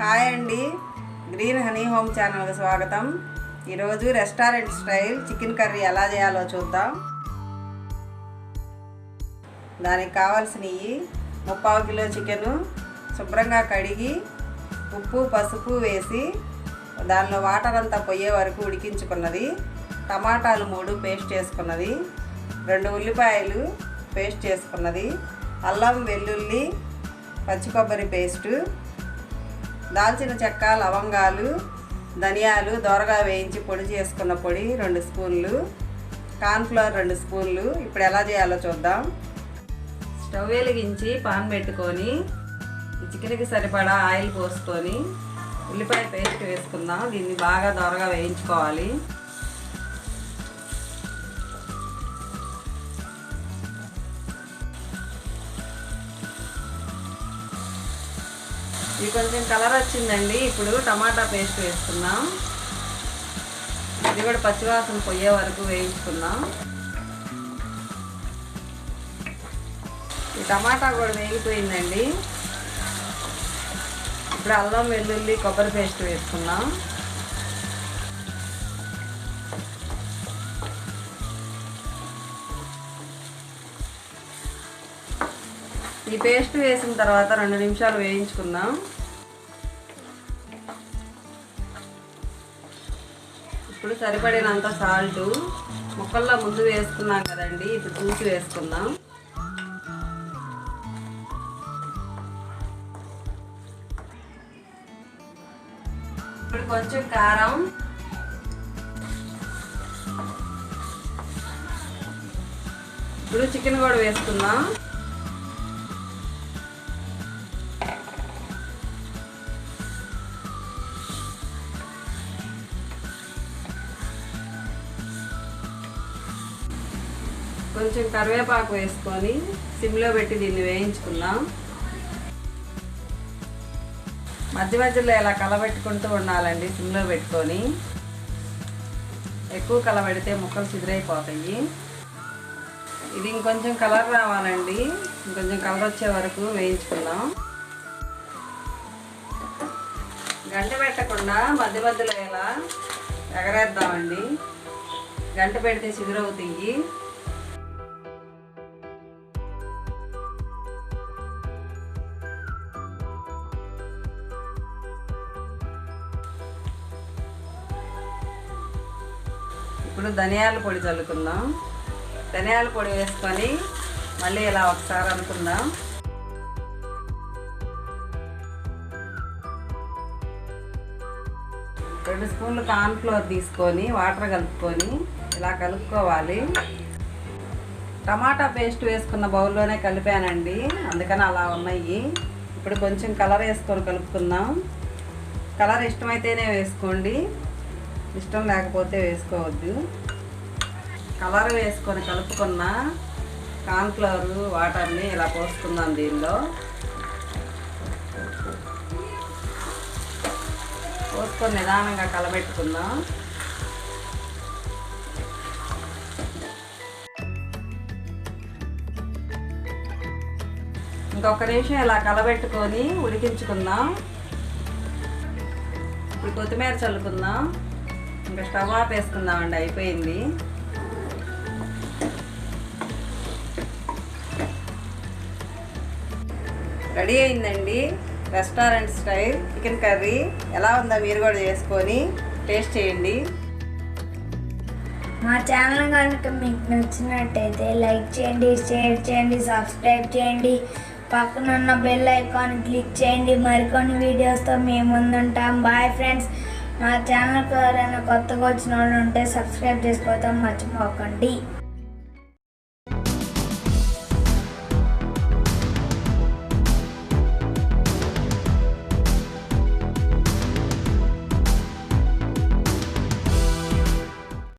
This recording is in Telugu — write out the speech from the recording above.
హాయ్ అండి, గ్రీన్ హనీ హోమ్ ఛానల్కి స్వాగతం. ఈరోజు రెస్టారెంట్ స్టైల్ చికెన్ కర్రీ ఎలా చేయాలో చూద్దాం. దానికి కావాల్సినవి 3/4 కిలో చికెను శుభ్రంగా కడిగి ఉప్పు పసుపు వేసి దానిలో వాటర్ అంతా పోయే వరకు ఉడికించుకున్నది, టమాటాలు 3 పేస్ట్ చేసుకున్నది, 2 ఉల్లిపాయలు పేస్ట్ చేసుకున్నది, అల్లం వెల్లుల్లి పచ్చి కొబ్బరి పేస్టు, దాల్చిన చెక్క లవంగాలు ధనియాలు దోరగా వేయించి పొడి చేసుకున్న పొడి 2 స్పూన్లు, కార్న్ఫ్లవర్ 2 స్పూన్లు. ఇప్పుడు ఎలా చేయాలో చూద్దాం. స్టవ్ వెలిగించి పాన్ పెట్టుకొని చికెన్కి సరిపడా ఆయిల్ పోసుకొని ఉల్లిపాయ పేస్ట్ వేసుకుందాం. దీన్ని బాగా దోరగా వేయించుకోవాలి. ఇది కొంచెం కలర్ వచ్చిందండి. ఇప్పుడు టమాటా పేస్ట్ వేసుకుందాం. ఇది కూడా పచ్చివాసన పోయే వరకు వేయించుకుందాం. ఈ టమాటా కూడా వేగిపోయిందండి. ఇప్పుడు అల్లం వెల్లుల్లి కొబ్బరి పేస్ట్ వేసుకుందాం. ఈ పేస్ట్ వేసిన తర్వాత 2 నిమిషాలు వేయించుకుందాం. ఇప్పుడు సరిపడినంత సాల్టు, ముక్కల్లో ముందు వేసుకున్నాం కదండి, ఇప్పుడు చూసి వేసుకుందాం. ఇప్పుడు కొంచెం కారం, ఇప్పుడు చికెన్ కూడా వేసుకుందాం. కొంచెం కరివేపాకు వేసుకొని సిమ్లో పెట్టి దీన్ని వేయించుకుందాం. మధ్య మధ్యలో ఇలా కలబెట్టుకుంటూ ఉండాలండి, సిమ్లో పెట్టుకొని. ఎక్కువ కలబెడితే ముక్కలు చిదిరైపోతాయి. ఇది ఇంకొంచెం కలర్ రావాలండి, ఇంకొంచెం కలర్ వచ్చే వరకు వేయించుకుందాం. గంట పెట్టకుండా మధ్య మధ్యలో ఇలా ఎగరేద్దామండి. గంట పెడితే చిగురవుతాయి. ఇప్పుడు ధనియాల పొడి చల్లుకుందాం. ధనియాల పొడి వేసుకొని మళ్ళీ ఇలా ఒకసారి అనుకుందాం. రెండు స్పూన్లు కార్న్ఫ్లోర్ తీసుకొని వాటర్ కలుపుకొని ఇలా కలుపుకోవాలి. టమాటా పేస్ట్ వేసుకున్న బౌల్లోనే కలిపానండి, అందుకని అలా ఉన్నాయి. ఇప్పుడు కొంచెం కలర్ వేసుకొని కలుపుకుందాం. కలర్ ఇష్టమైతేనే వేసుకోండి, ఇష్టం లేకపోతే వేసుకోవద్దు. కలర్ వేసుకొని కలుపుకున్న కార్న్ఫ్లవర్ వాటర్ని ఇలా పోసుకుందాం. దీనిలో పోసుకొని నిదానంగా కలబెట్టుకుందాం. ఇంకొక నిమిషం ఇలా కలబెట్టుకొని ఉడికించుకుందాం. ఇప్పుడు కొత్తిమీర చల్లుకుందాం. ఇంకా స్టవ్ ఆఫ్ వేసుకుందామండి, అయిపోయింది. రెడీ అయిందండి రెస్టారెంట్ స్టైల్ చికెన్ కర్రీ. ఎలా ఉందో మీరు కూడా చేసుకొని టేస్ట్ చేయండి. మా ఛానల్ కనుక మీకు నచ్చినట్టయితే లైక్ చేయండి, షేర్ చేయండి, సబ్స్క్రైబ్ చేయండి, పక్కన ఉన్న బెల్ ఐకాన్ క్లిక్ చేయండి. మరికొన్ని వీడియోస్తో మేము ముందుంటాం. Bye friends. మా ఛానల్కి ఎవరైనా కొత్తగా వచ్చిన వాళ్ళు ఉంటే సబ్స్క్రైబ్ చేసుకోవడం మర్చిపోకండి.